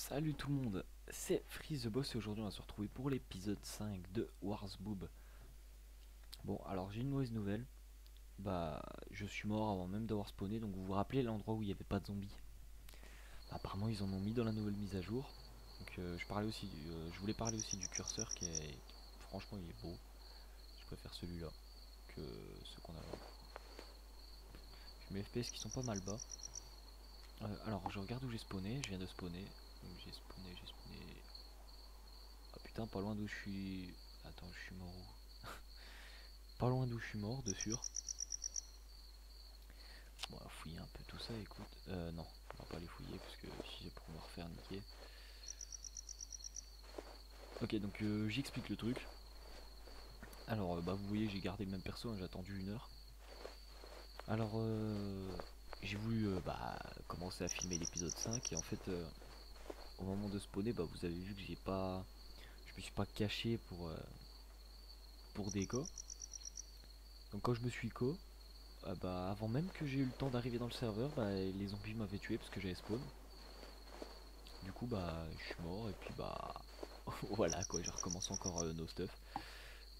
Salut tout le monde, c'est Freeze the Boss et aujourd'hui on va se retrouver pour l'épisode 5 de Wars Boob. Bon alors j'ai une mauvaise nouvelle, je suis mort avant même d'avoir spawné, donc vous vous rappelez l'endroit où il n'y avait pas de zombies. Apparemment ils en ont mis dans la nouvelle mise à jour. Donc je voulais parler aussi du curseur franchement il est beau. Je préfère celui-là que ceux qu'on a là. J'ai mes FPS qui sont pas mal bas. Alors je regarde où j'ai spawné, je viens de spawner. Donc j'ai spawné. Ah putain, pas loin d'où je suis. Attends, je suis mort où? Pas loin d'où je suis mort, de sûr. Bon, on va fouiller un peu tout ça, écoute. Non, on va pas les fouiller parce que si j'ai pour me refaire niquer. Ok, donc j'explique le truc. Alors, vous voyez, j'ai gardé le même perso, hein, j'ai attendu 1 heure. Alors, j'ai voulu commencer à filmer l'épisode 5 et en fait, au moment de spawner, vous avez vu que je me suis pas caché pour déco. Donc quand je me suis co, avant même que j'ai eu le temps d'arriver dans le serveur, les zombies m'avaient tué parce que j'avais spawn. Du coup je suis mort et puis voilà quoi, je recommence encore no stuff.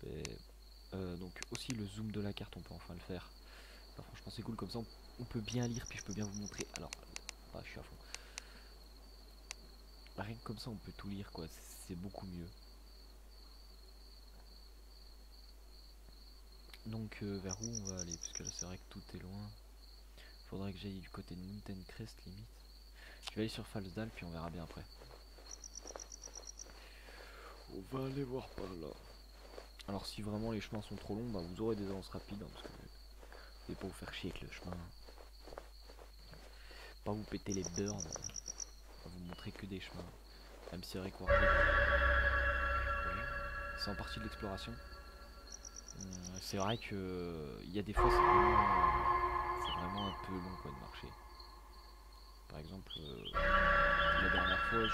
Et, donc aussi le zoom de la carte on peut enfin le faire. Alors, franchement c'est cool comme ça on peut bien lire puis je peux bien vous montrer. Alors je suis à fond. Rien que comme ça on peut tout lire quoi, c'est beaucoup mieux. Donc vers où on va aller? Parce que là c'est vrai que tout est loin. Faudrait que j'aille du côté de Mountain Crest limite. Je vais aller sur Falsdal puis on verra bien après. On va aller voir par là. Alors si vraiment les chemins sont trop longs, vous aurez des avances rapides parce que vous n'allez pas vous faire chier avec le chemin. Pas vous péter les burns, pas vous montrer que des chemins. Même si c'est vrai que c'est en partie de l'exploration. C'est vrai que il y a des fois c'est vraiment un peu long quoi de marcher. Par exemple, la dernière fois,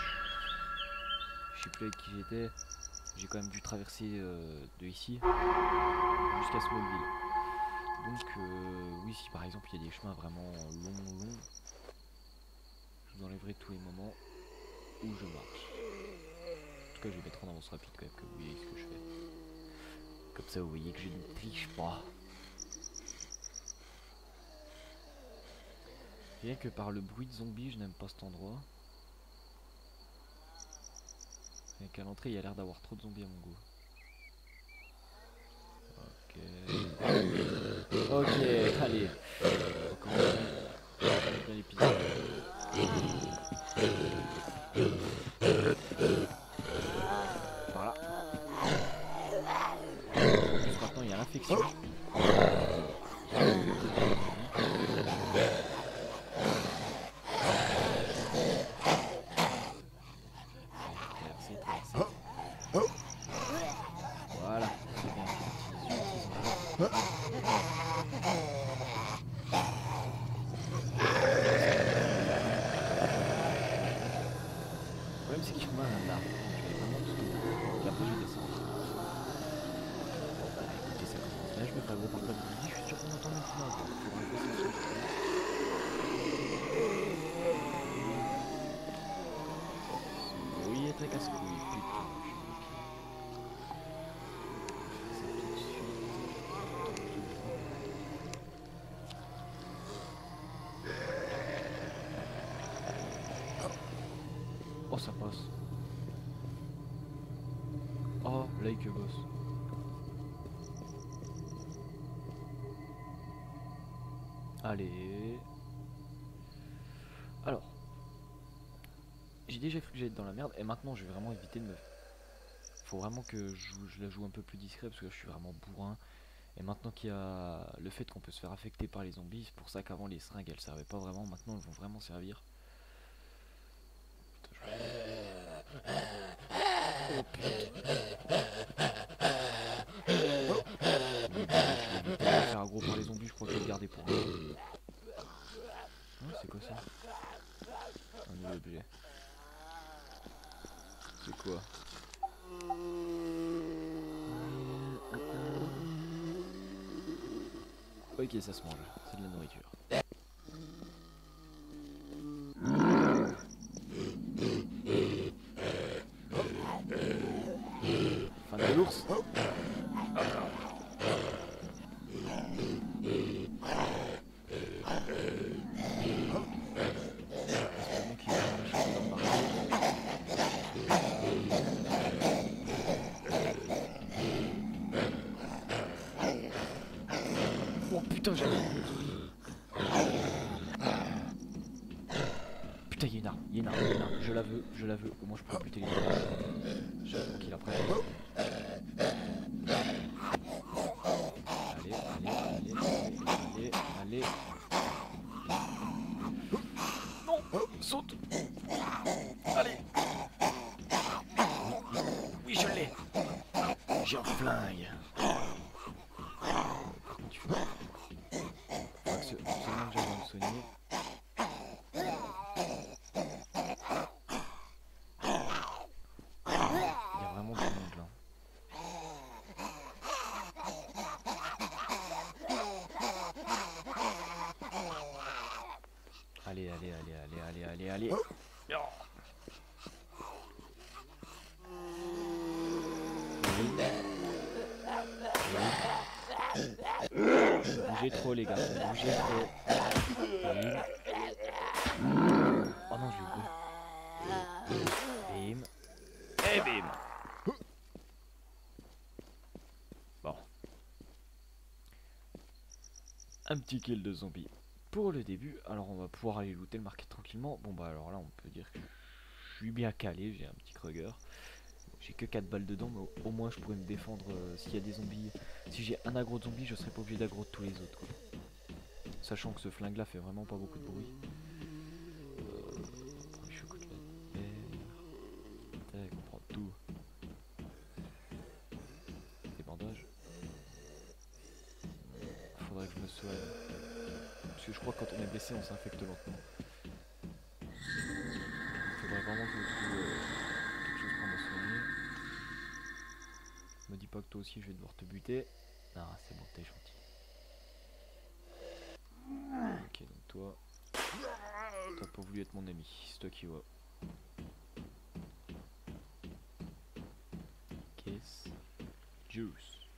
je sais plus avec qui j'étais, j'ai quand même dû traverser de ici jusqu'à Smallville. Donc oui, si par exemple il y a des chemins vraiment longs, je vous enlèverai tous les moments où je marche. En tout cas je vais mettre en avance rapide quand même que vous voyez ce que je fais. Comme ça vous voyez que je ne triche pas. Rien que par le bruit de zombies je n'aime pas cet endroit. Rien qu'à l'entrée il y a l'air d'avoir trop de zombies à mon goût. Ok, allez. On commence bien l'épisode. Voilà. Maintenant il y a l'infection. Traverser. Voilà, c'est bien. Le problème c'est qu'il faut mal un arbre. Je vais vraiment tout haut. Et après je descends. Écoutez, ça commence bien. Je me fais un gros partage de midi. Je suis sûr qu'on entend maintenant. Faudra un gros sens. Ce bruit est très casse-couille. Putain, je suis bloqué. Ça tout de suite. Oh, ça passe. Oh, like boss. Allez. Alors. J'ai déjà cru que j'allais être dans la merde. Et maintenant, je vais vraiment éviter de me... Faut vraiment que je la joue un peu plus discret. Parce que là, je suis vraiment bourrin. Et maintenant qu'il y a le fait qu'on peut se faire affecter par les zombies. C'est pour ça qu'avant, les seringues, elles servaient pas vraiment. Maintenant, elles vont vraiment servir. Putain, oh putain. Je vais faire aggro par les zombies, je crois que je vais le garder pour moi. Hein, c'est quoi ça? Un nouvel objet. C'est quoi? Ok, ça se mange, c'est de la nourriture. l'ours. Oh putain, j'ai... Putain, il y a une arme, il y a une arme, il y a une arme. Je la veux. Au moins je peux buter les autres. J'attends qu'il apprenne. Allez. Non, saute. Allez. Oui, je l'ai. J'ai un flingue. Par contre, il faut absolument que j'aille me soigner. Il y a vraiment du monde là. Allez. Bougez trop les gars, bougez trop. Oh non, j'ai oublié. Bim. Et bim. Bon. Un petit kill de zombie pour le début. Alors on va pouvoir aller looter le market tranquillement. Bon bah alors là on peut dire que je suis bien calé, j'ai un petit Kruger. J'ai que 4 balles dedans, mais au moins je pourrais me défendre s'il y a des zombies. Si j'ai un aggro de zombies, je serais pas obligé d'aggro de tous les autres quoi. Sachant que ce flingue là fait vraiment pas beaucoup de bruit. Premier chocolat vert. Tac, on prend tout. Des bandages. Faudrait que je me soigne. Parce que je crois que quand on est blessé, on s'infecte lentement. Faudrait vraiment que je trouve quelque chose pour me soigner. Me dis pas que toi aussi je vais devoir te buter. Ah, c'est bon, t'es gentil. Ok, donc toi, t'as pas voulu être mon ami, c'est toi qui vois. Kiss, juice.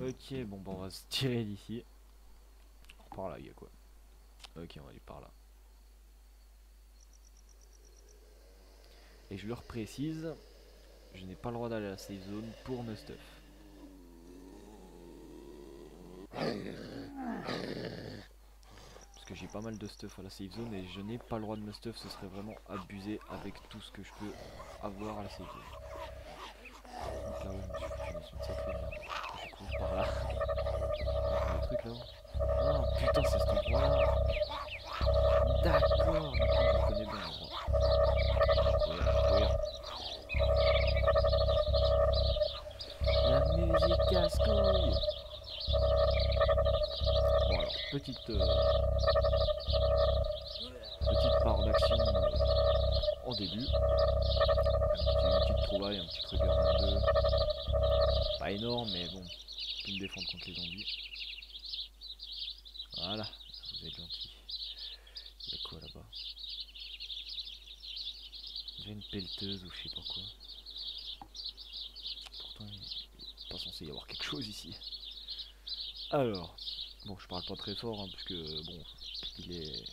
Ok, bon, bah on va se tirer d'ici. Par là, il y a quoi? Ok, on va aller par là. Et je leur précise, je n'ai pas le droit d'aller à la safe zone pour me stuff. Parce que j'ai pas mal de stuff à la safe zone et je n'ai pas le droit de me stuff, ce serait vraiment abusé avec tout ce que je peux avoir à la safe zone. Donc là-haut, je me suis foutu dans une sacrée merde. Je cours par là. Il y a des trucs là-haut. Ah putain, c'est cet endroit-là. D'accord, maintenant je connais bien l'endroit. La musique casse-couille. Bon alors, petite part d'action en début. Une petite trouvaille, un petit Kruger 22. Pas énorme, mais bon, pour me défendre contre les zombies. Voilà, vous êtes gentil. Il y a quoi là-bas? Il y a une pelleteuse ou je sais pas quoi. Pourtant, il n'est pas censé y avoir quelque chose ici. Alors, bon, je parle pas très fort, hein, parce que bon, il est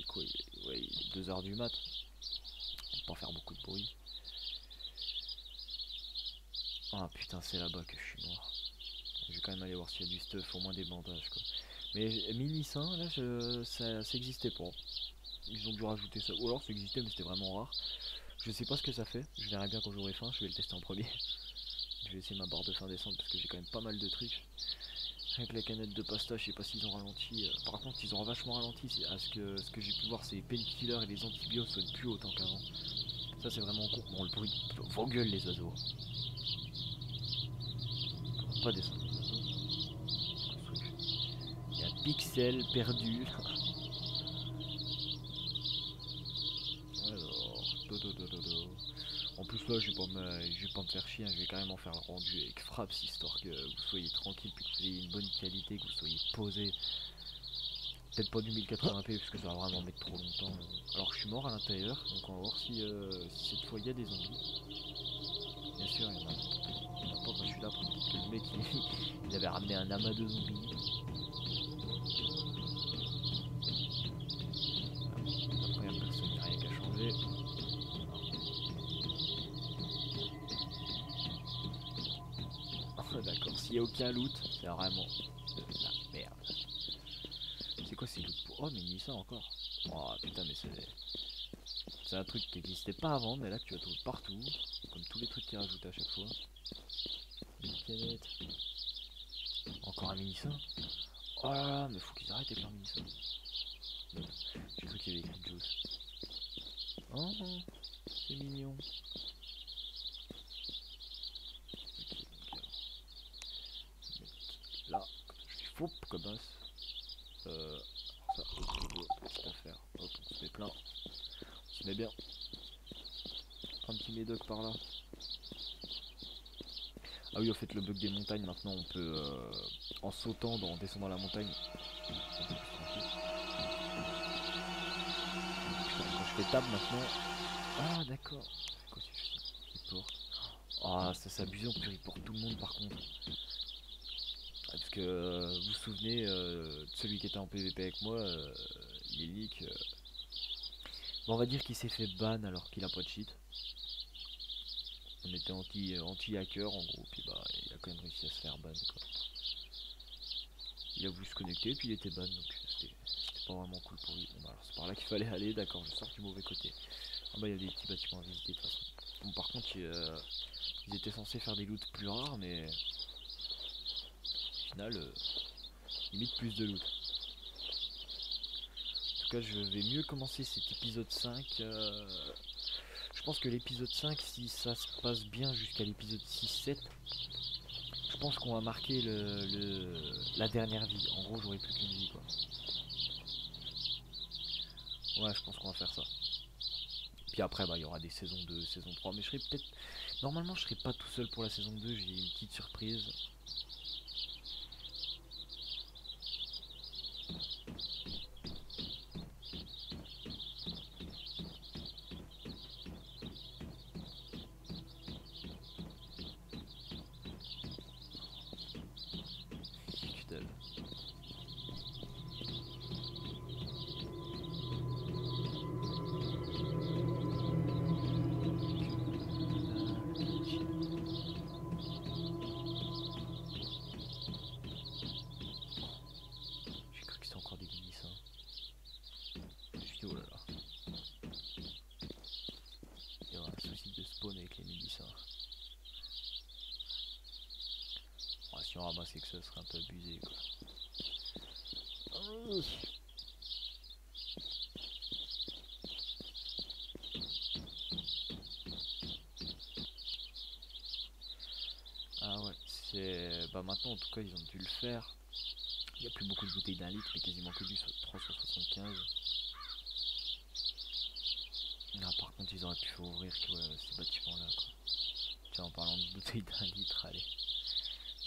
quoi? Ouais, il est 2h du mat. On va pas faire beaucoup de bruit. Ah putain, c'est là-bas que je suis mort. Je vais quand même aller voir s'il y a du stuff, au moins des bandages quoi. Mais mini sain, là, ça existait pas. Ils ont dû rajouter ça. Ou alors ça existait, mais c'était vraiment rare. Je sais pas ce que ça fait. Je verrai bien quand j'aurai faim. Je vais le tester en premier. Je vais essayer ma barre de faim descendre parce que j'ai quand même pas mal de trucs. Avec la canette de pasta, je sais pas s'ils ont ralenti. Par contre, ils ont vachement ralenti. À ce que j'ai pu voir, c'est les painkillers et les antibiotiques soient plus autant qu'avant. Ça, c'est vraiment con. Bon, le bruit. Vos gueules, les oiseaux. On va pas descendre les oiseaux. Il y a Pixel perdu. Alors, en plus là, je vais pas me faire chier, hein, je vais carrément faire le rendu avec Fraps, histoire que vous soyez tranquille, puis que vous ayez une bonne qualité, que vous soyez posé. Peut-être pas du 1080p parce que ça va vraiment mettre trop longtemps. Alors je suis mort à l'intérieur, donc on va voir si cette fois il y a des zombies. Bien sûr, il y en a. Il y en a pas quand je suis là, peut-être que le mec il avait ramené un amas de zombies. La première personne, il n'y a rien qu'à changer. Oh, d'accord, s'il n'y a aucun loot, c'est vraiment de la merde. C'est quoi ces loot pour... Oh, mais il y a ça encore. Oh putain, mais c'est un truc qui n'existait pas avant, mais là que tu vas trouver partout. Comme tous les trucs qui rajoutent à chaque fois. Des canettes. Encore un mini-ça. Oh là là, mais faut qu'ils arrêtent avec leur mini-ça. J'ai cru qu'il y avait écrit Juice. Oh, c'est mignon. Ok, là, je suis faux comme ça. Ça, petite affaire. Hop, on se met plein. On se met bien. Un petit médoc par là. Ah oui, au fait, le bug des montagnes, maintenant on peut, en sautant, en descendant la montagne, quand je fais table maintenant. Ah, d'accord. C'est quoi ce report? Ah, ça s'est abusé, on peut report tout le monde par contre. Parce que vous vous souvenez, de celui qui était en PVP avec moi, il est leak. Bon, on va dire qu'il s'est fait ban alors qu'il a pas de cheat. On était anti-hacker en gros, puis bah il a quand même réussi à se faire ban quoi. Il a voulu se connecter, puis il était ban, donc c'était pas vraiment cool pour lui. Bon bah alors c'est par là qu'il fallait aller, d'accord, je sors du mauvais côté. Ah bah il y a des petits bâtiments à visiter de toute façon. Bon par contre ils étaient censés faire des loots plus rares, mais au final limite plus de loot. En tout cas je vais mieux commencer cet épisode 5. Je pense que l'épisode 5, si ça se passe bien jusqu'à l'épisode 6-7, je pense qu'on va marquer la dernière vie. En gros, j'aurai plus qu'une vie, quoi. Ouais, je pense qu'on va faire ça. Puis après, bah, il y aura des saisons 2, saison 3. Mais je serai peut-être... Normalement, je serai pas tout seul pour la saison 2. J'ai une petite surprise. Avec les Mélissa. Oh, si on ramassait que ça serait un peu abusé quoi. Ah ouais, c'est... Bah maintenant en tout cas ils ont dû le faire. Il n'y a plus beaucoup de bouteilles d'un litre mais quasiment que du 375. Ah, par contre ils auraient pu ouvrir que, ces bâtiments là quoi. Tiens en parlant de bouteilles d'un litre, allez.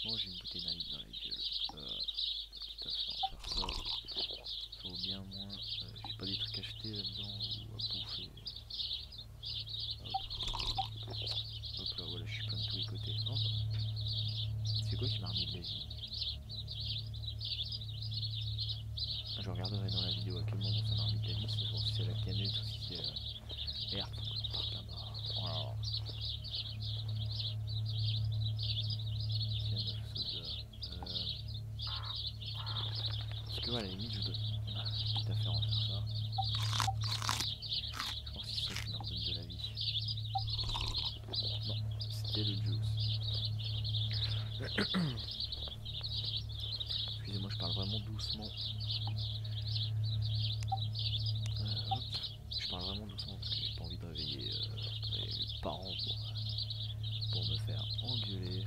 Moi j'ai une bouteille d'un litre dans la gueule. Tout à fait, on va faire ça. Faut bien moins. J'ai pas des trucs achetés là-dedans ou à bouffer. Hop là, voilà, je suis plein de tous les côtés. Oh. C'est quoi qui m'a remis de la vie? Je regarderai dans la vidéo à quel moment ça m'a remis de la vie, c'est voir si c'est la canette ou si c'est... Merde, par là-bas. Oh là là. Tiens, 9 sodas. Parce que ouais, à la limite, je dois... Quitte à faire, on va faire ça. Je pense que c'est ça qui me redonne de la vie. Non, c'était le juice. Excusez-moi, je parle vraiment doucement. Hop. Je parle vraiment doucement parce que j'ai pas envie de réveiller mes parents pour me faire engueuler.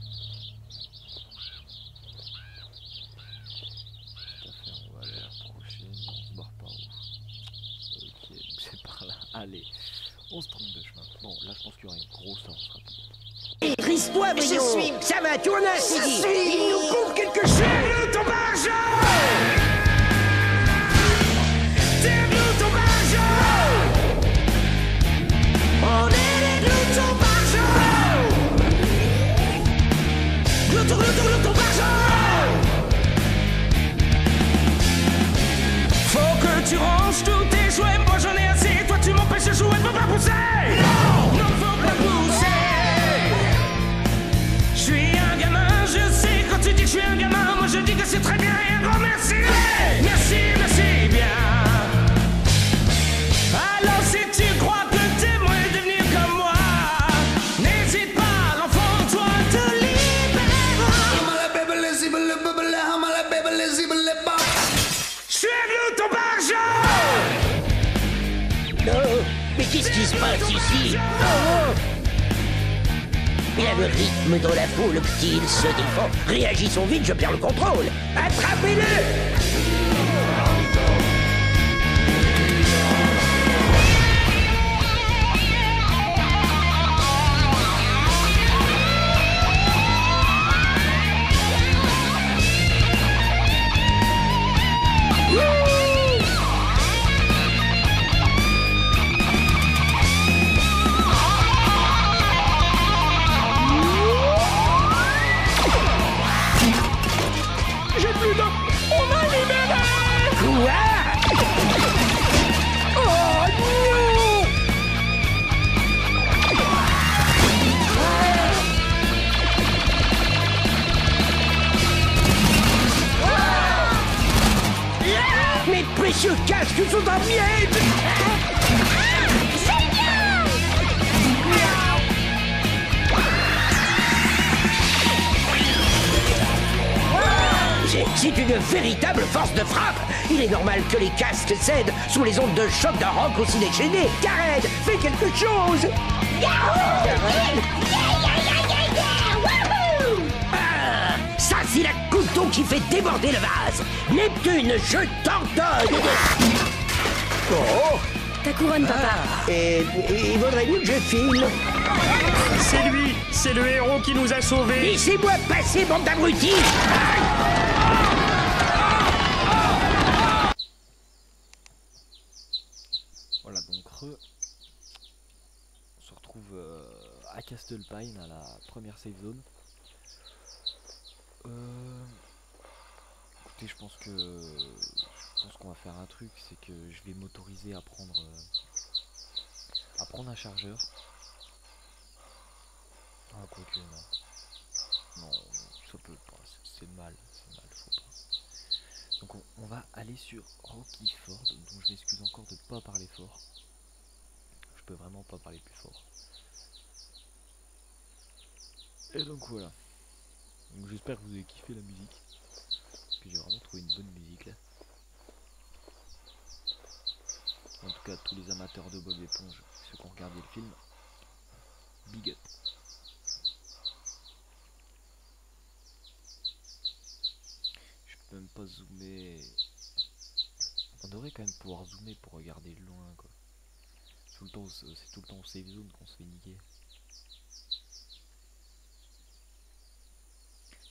Tout à fait, on va aller à la prochaine. On se barre par où? Ok, donc c'est par là. Allez, on se trompe de chemin. Bon, là je pense qu'il y aura une grosse avance rapide. Rise-toi, je suis... Ça va, tourne un CD. Il nous couvre quelque chose. Ton argent. tu ranges tous tes jouets, moi j'en ai assez. Toi tu m'empêches de jouer, faut pas pousser. Non, non, faut pas pousser. Je suis un gamin, je sais. Quand tu dis que je suis un gamin, moi je dis que c'est très bien. Et un grand merci. Merci, merci bien. Alors si tu crois que t'aimerais devenir comme moi, n'hésite pas, l'enfant, toi te libère. Je suis à nous, ton argent. Non, mais qu'est-ce qui se passe ici? Oh, il a le rythme dans la peau, le petit, il se défend. Réagissons vite, je perds le contrôle. Attrapez-le! Mes précieux casques sont en miettes! C'est une véritable force de frappe! Il est normal que les casques cèdent sous les ondes de choc d'un rock aussi déchaîné! Karen, fais quelque chose! Ah, ça c'est la goutte d'eau qui fait déborder le vase! Neptune, je t'ordonne! Oh! Ta couronne, papa. Et il vaudrait mieux que je file. C'est lui, c'est le héros qui nous a sauvés. Laissez-moi passer, bande d'abrutis! Voilà, donc on se retrouve à Castle Pine, à la première safe zone. Écoutez, je pense qu'on va faire un truc, c'est que je vais m'autoriser à prendre un chargeur. Ah, quoique non. Non, ça peut pas, c'est mal, faut pas. Donc on va aller sur Rocky Ford, donc je m'excuse encore de pas parler fort. Je peux vraiment pas parler plus fort. Et donc voilà. Donc j'espère que vous avez kiffé la musique. Parce que j'ai vraiment trouvé une bonne musique là. En tout cas, tous les amateurs de Bob l'éponge, ceux qui ont regardé le film, big up. Je peux même pas zoomer. On devrait quand même pouvoir zoomer pour regarder de loin quoi. C'est tout le temps au safe zone qu'on se fait niquer.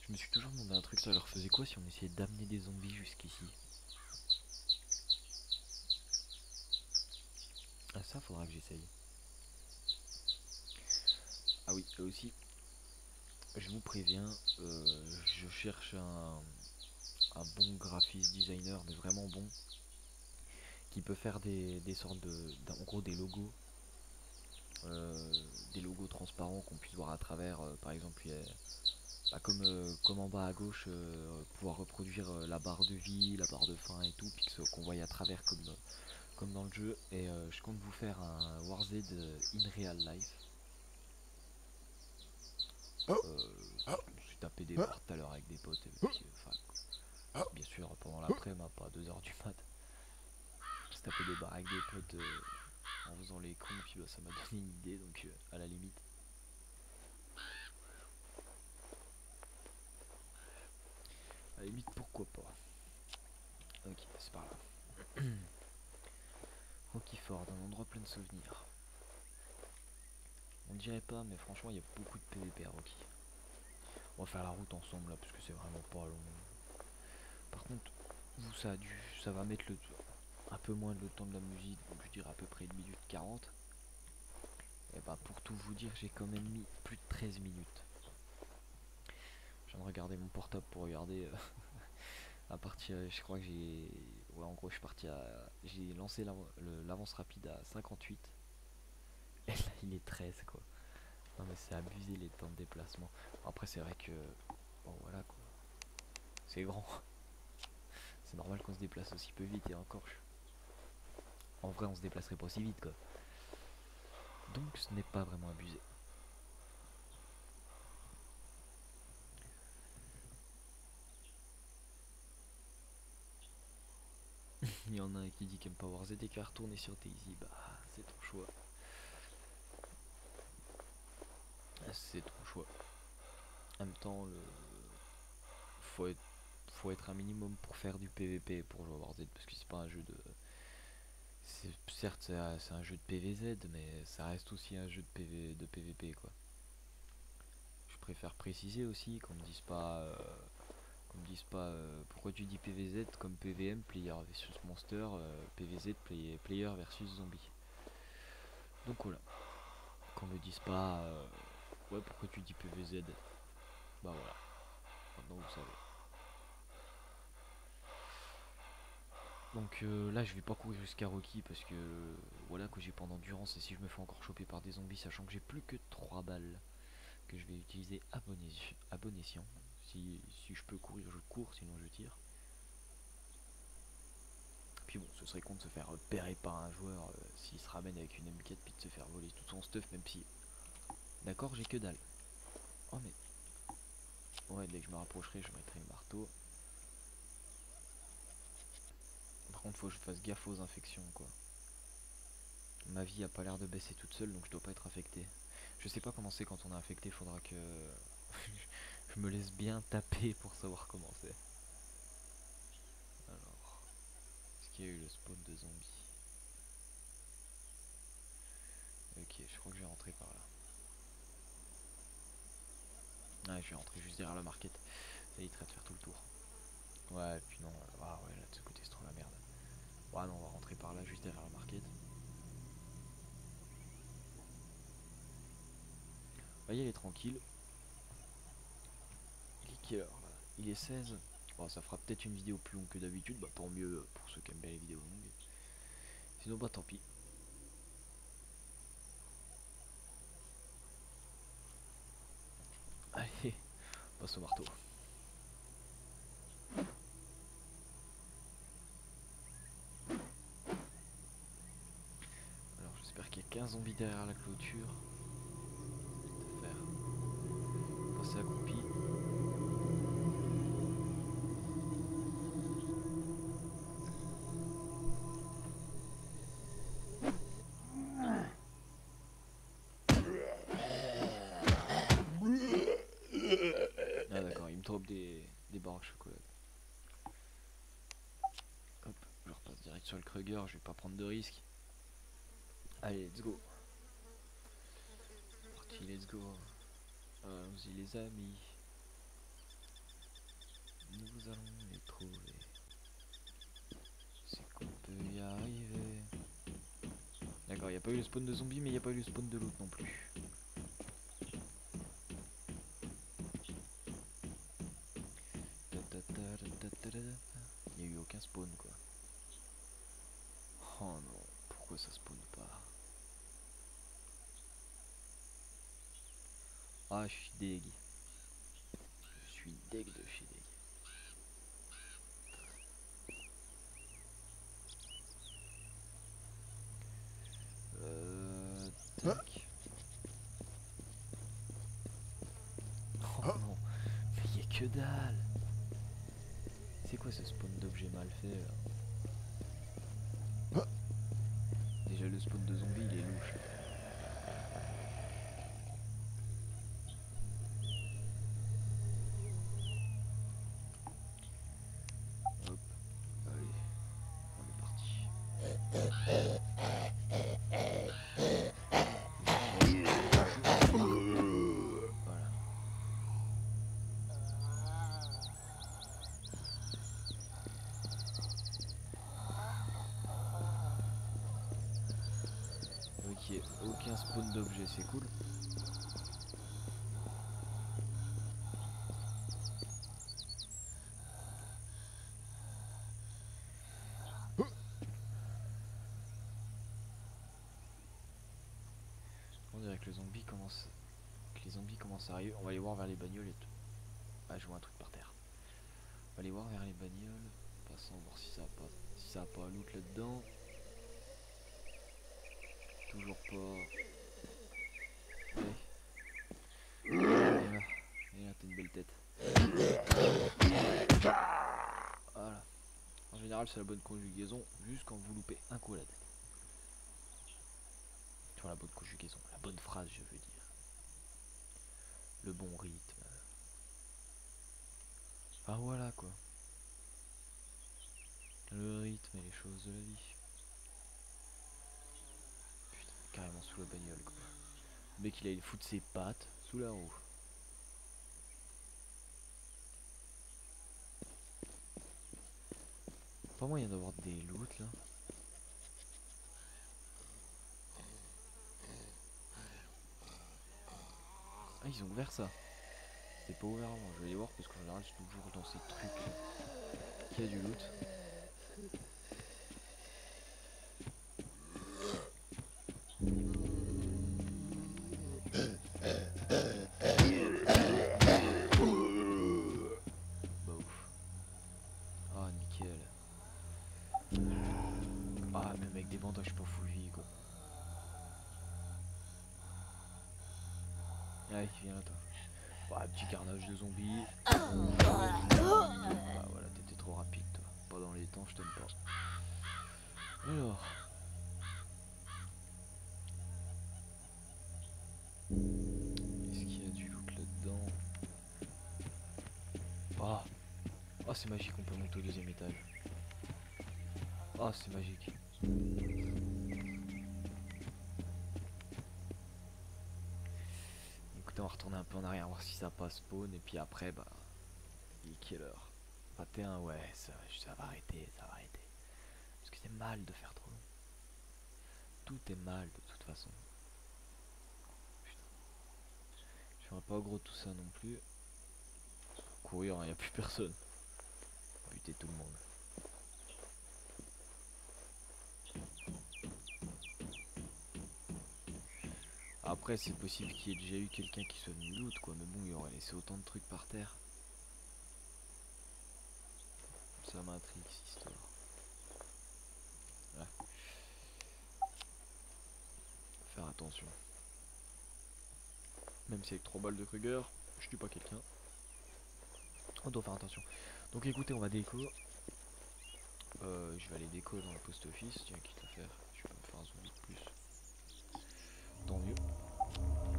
Je me suis toujours demandé un truc, ça leur faisait quoi si on essayait d'amener des zombies jusqu'ici? Ah ça faudra que j'essaye. Ah oui, aussi, je vous préviens, je cherche un bon graphiste designer, mais vraiment bon, qui peut faire des sortes en gros des logos transparents qu'on puisse voir à travers, par exemple comme en bas à gauche, pouvoir reproduire la barre de vie, la barre de faim et tout, puis qu'on voit à travers comme dans le jeu. Et je compte vous faire un War Z in real life. Je me suis tapé des barres tout à l'heure avec des potes, et puis, bien sûr pendant l'après-midi, pas à 2h du mat. Je me suis tapé des barres avec des potes en faisant les cons, puis ça m'a donné une idée, donc à la limite. À la limite, pourquoi pas. Ok, c'est par là. Rocky Ford, un endroit plein de souvenirs. On dirait pas, mais franchement, il y a beaucoup de PVP à Rocky. On va faire la route ensemble là, parce que c'est vraiment pas long. Par contre, vous, ça va mettre un peu moins le temps de la musique, donc je dirais à peu près 1 minute 40. Et bah, pour tout vous dire, j'ai quand même mis plus de 13 minutes. Je viens de regarder mon portable pour regarder. À partir, je crois que j'ai ouais, en gros, je suis parti à. J'ai lancé l'avance rapide à 58. Et là, il est 13 quoi. Non, mais c'est abusé les temps de déplacement. Après, c'est vrai que. Bon, voilà quoi. C'est grand. C'est normal qu'on se déplace aussi peu vite et encore. En vrai, on se déplacerait pas aussi vite quoi. Donc, ce n'est pas vraiment abusé. Il y en a un qui dit qu'il aime pas War Z et qui va retourner sur Daisy. Bah, c'est ton choix. C'est ton choix. En même temps, faut être, faut être un minimum pour faire du PVP pour jouer à War Z parce que c'est pas un jeu de. Certes, c'est un jeu de PVZ, mais ça reste aussi un jeu de PVP quoi. Je préfère préciser aussi qu'on me dise pas pourquoi tu dis PVZ comme PVM, player versus monster, PVZ, player versus zombie. Donc voilà, qu'on me dise pas ouais pourquoi tu dis PVZ, bah voilà, maintenant vous savez. Donc là je vais pas courir jusqu'à Rocky parce que voilà que j'ai pas d'endurance et si je me fais encore choper par des zombies sachant que j'ai plus que 3 balles que je vais utiliser à bon escient. Si je peux courir je cours sinon je tire. Puis bon, ce serait con de se faire repérer par un joueur s'il se ramène avec une M4 puis de se faire voler tout son stuff, même si. D'accord, j'ai que dalle. Oh mais. Ouais, dès que je me rapprocherai, je mettrai le marteau. Par contre, faut que je fasse gaffe aux infections quoi. Ma vie a pas l'air de baisser toute seule donc je dois pas être infecté. Je sais pas comment c'est quand on est infecté, faudra que. Je me laisse bien taper pour savoir comment c'est. Alors. Est-ce qu'il y a eu le spawn de zombies? Ok, je crois que je vais rentrer par là. Ah, je vais rentrer juste derrière la market. Ça y est, train de faire tout le tour. Ouais, et puis non, ah ouais, là de ce côté c'est trop la merde. Ouais, non, on va rentrer par là, juste derrière la market. Vous voyez, il est tranquille. Il est quelle heure là? Il est 16. Bon, ça fera peut-être une vidéo plus longue que d'habitude, bah tant mieux pour ceux qui aiment bien les vidéos longues. Sinon, bah tant pis. Allez, on passe au marteau. Alors, j'espère qu'il y a 15 zombies derrière la clôture. De faire passer accroupi. Ah d'accord, il me drop des barres de chocolat. Hop, je repasse direct sur le Kruger, je vais pas prendre de risques. Allez, let's go. Parti, let's go. Allons-y les amis. Nous allons les trouver. C'est qu'on peut y arriver. D'accord, il n'y a pas eu le spawn de zombies, mais il n'y a pas eu le spawn de loot non plus. Il n'y a eu aucun spawn quoi. Oh non, pourquoi ça spawn pas? Ah, je suis deg. Je suis deg de chez deg. Tac. Oh non, mais il y a que dalle. C'est quoi ce spawn d'objet mal fait là? Déjà le spawn de zombie il est louche. Hop, allez, on est parti. Voilà. Ok, aucun spawn d'objet, c'est cool. dirait que les zombies commencent à arriver. On va aller voir vers les bagnoles et tout. Ah, je vois un truc par terre. On va aller voir vers les bagnoles. Passons voir si ça a pas loot là-dedans. Toujours pas. Et là, t'as une belle tête. Voilà. En général, c'est la bonne conjugaison, juste quand vous loupez un coup à la tête. Enfin, la bonne conjugaison, la bonne phrase, je veux dire. Le bon rythme. Ah, voilà quoi. Le rythme et les choses de la vie. Putain, carrément sous la bagnole quoi. Le mec il allait foutre ses pattes sous la roue. Pas moyen d'avoir des loots là. Ah, ils ont ouvert ça. C'était pas ouvert avant, je vais aller voir parce qu'en général c'est toujours dans ces trucs qu'il y a du loot. Bah ouf. Ah nickel. Ah même avec des bandages pas full vie quoi. Allez viens là toi. Bah petit carnage de zombies. Bah voilà t'étais trop rapide toi. Pas dans les temps je t'aime pas. Alors. Est-ce qu'il y a du loot là-dedans? Ah oh, c'est magique, on peut monter au deuxième étage. Ah c'est magique. Écoutez, on va retourner un peu en arrière voir si ça passe spawn et puis après bah il est quelle heure? 21 ouais ça va arrêter, ça va arrêter. Parce que c'est mal de faire trop long. Tout est mal de toute façon. Putain. Je ferai pas gros tout ça non plus. Courir, il n'y a plus personne. Buter tout le monde. Après c'est possible qu'il y ait déjà eu quelqu'un qui soit venu loot quoi, mais bon il aurait laissé autant de trucs par terre. Ça m'intrigue cette histoire. Ouais. Faire attention. Même si avec 3 balles de Kruger, je tue pas quelqu'un. On doit faire attention. Donc écoutez, on va déco. Je vais aller déco dans le post office. Tiens, quitte à faire. Je peux me faire un zombie de plus. Tant mieux.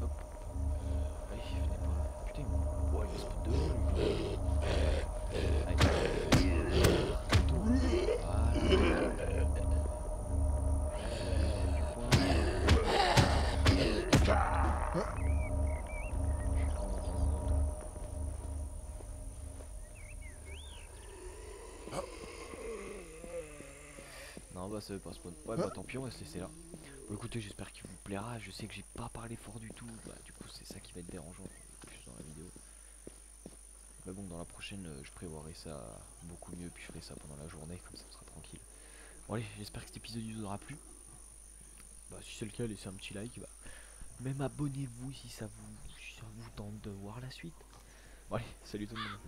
Hop. Allez, venez par là. Putain, ouais, il va se mettre devant lui. Allez. Non bah ça veut pas spawn. Ouais bah tant pis on va se laisser là. Bon écoutez j'espère qu'il vous plaira. Je sais que j'ai pas parlé fort du tout. Bah du coup c'est ça qui va être dérangeant plus dans la vidéo. Mais bon dans la prochaine je prévoirai ça beaucoup mieux. Puis je ferai ça pendant la journée comme ça on sera tranquille. Bon allez j'espère que cet épisode vous aura plu. Bah si c'est le cas laissez un petit like. Bah. Même abonnez-vous si ça vous tente de voir la suite. Bon allez salut tout le monde.